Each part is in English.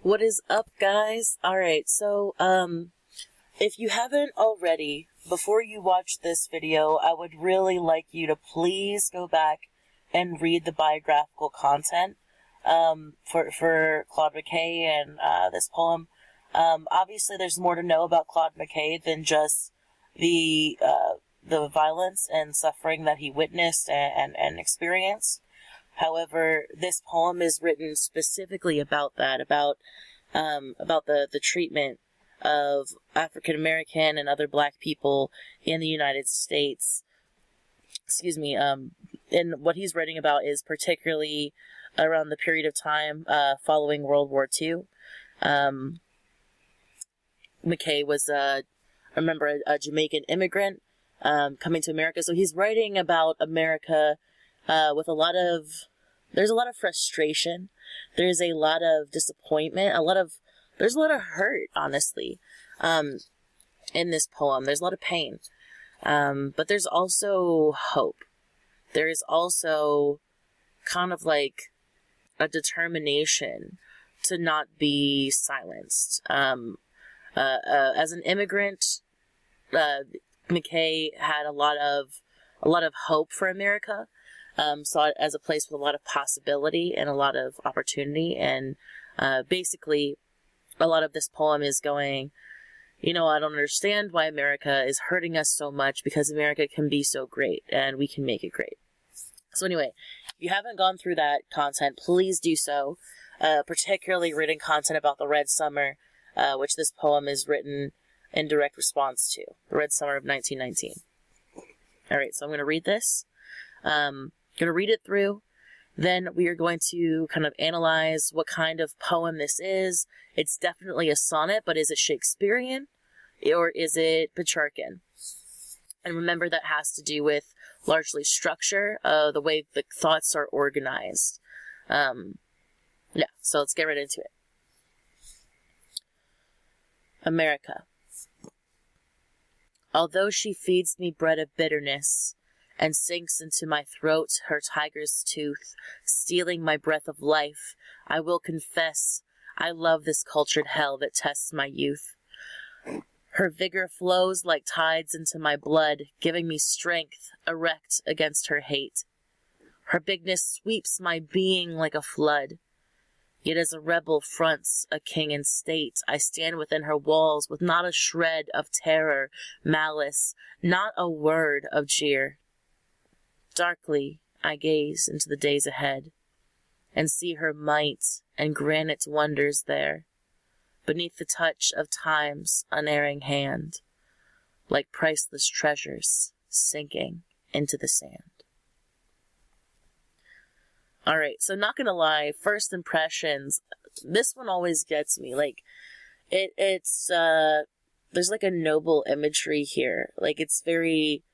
What is up, guys? Alright, so, if you haven't already, before you watch this video, I would really like you to please go back and read the biographical content, for Claude McKay and, this poem. Obviously there's more to know about Claude McKay than just the violence and suffering that he witnessed and experienced. However, this poem is written specifically about that, about the treatment of African American and other Black people in the United States. And what he's writing about is particularly around the period of time following World War II. McKay was, a Jamaican immigrant coming to America. So he's writing about America with there's a lot of frustration. There's a lot of disappointment. There's a lot of hurt, honestly, in this poem. There's a lot of pain. But there's also hope. There is also kind of like a determination to not be silenced. As an immigrant, McKay had a lot of hope for America. Saw it as a place with a lot of possibility and a lot of opportunity. And basically, a lot of this poem is going, I don't understand why America is hurting us so much, because America can be so great and we can make it great. So anyway, if you haven't gone through that content, please do so. Particularly written content about the Red Summer, which this poem is written in direct response to. The Red Summer of 1919. Alright, so I'm going to read this. Going to read it through. Then we are going to kind of analyze what kind of poem this is. It's definitely a sonnet, but is it Shakespearean or is it Petrarchan? And remember, that has to do with largely structure, the way the thoughts are organized. So let's get right into it. America. Although she feeds me bread of bitterness, and sinks into my throat her tiger's tooth, stealing my breath of life, I will confess I love this cultured hell that tests my youth. Her vigor flows like tides into my blood, giving me strength, erect against her hate. Her bigness sweeps my being like a flood. Yet as a rebel fronts a king in state, I stand within her walls with not a shred of terror, malice, not a word of jeer. Darkly I gaze into the days ahead, and see her might and granite wonders there, beneath the touch of time's unerring hand, like priceless treasures sinking into the sand. Alright, so not gonna lie, first impressions, this one always gets me. Like, it's there's like a noble imagery here. Like, it's very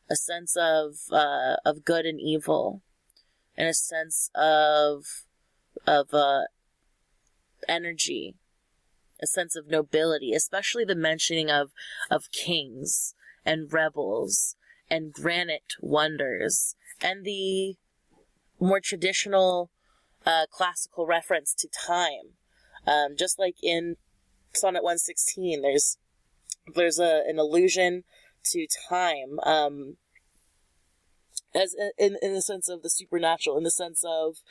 a sense of good and evil, and a sense of energy, a sense of nobility, especially the mentioning of kings and rebels and granite wonders, and the more traditional classical reference to time. Just like in Sonnet 116, there's an allusion to time, as in the sense of the supernatural, in the sense of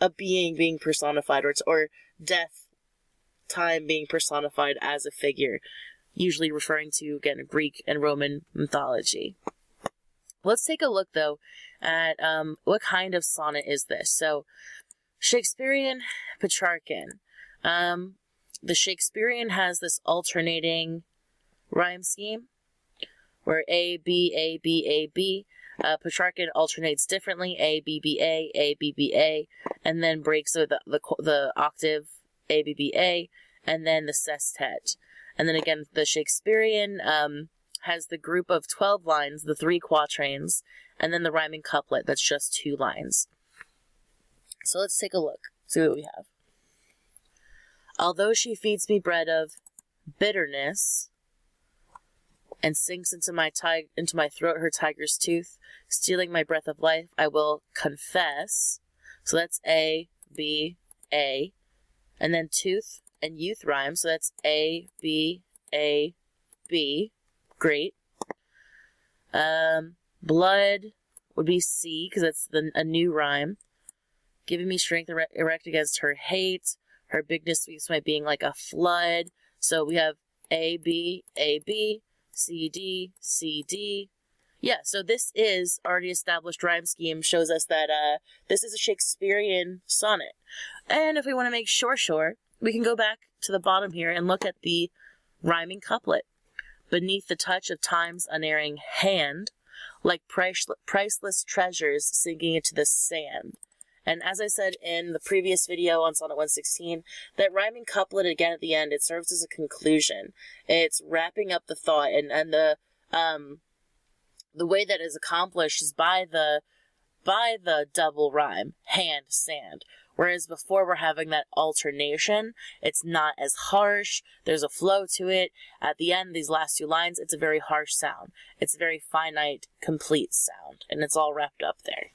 a being personified, or death, time being personified as a figure, usually referring to, again, Greek and Roman mythology. Let's take a look, though, at what kind of sonnet is this. So, Shakespearean, Petrarchan. The Shakespearean has this alternating rhyme scheme, where A, B, A, B, A, B. Petrarchan alternates differently, A, B, B, A, B, B, A, and then breaks the octave A, B, B, A, and then the sestet. And then again, the Shakespearean has the group of 12 lines, the 3 quatrains, and then the rhyming couplet that's just 2 lines. So let's take a look, see what we have. Although she feeds me bread of bitterness, and sinks into my throat her tiger's tooth, stealing my breath of life, I will confess. So that's A, B, A, and then tooth and youth rhyme, so that's A, B, great. Blood would be C, because that's a new rhyme. Giving me strength erect against her hate. Her bigness sweeps my being like a flood. So we have A, B, C, D. Yeah, so this is already established rhyme scheme, shows us that this is a Shakespearean sonnet. And if we want to make sure, we can go back to the bottom here and look at the rhyming couplet. Beneath the touch of time's unerring hand, like priceless treasures sinking into the sand. And as I said in the previous video on Sonnet 116, that rhyming couplet again at the end, it serves as a conclusion. It's wrapping up the thought, and the way that is accomplished is by the double rhyme, hand, sand. Whereas before we're having that alternation, it's not as harsh, there's a flow to it. At the end, these last two lines, it's a very harsh sound. It's a very finite, complete sound, and it's all wrapped up there.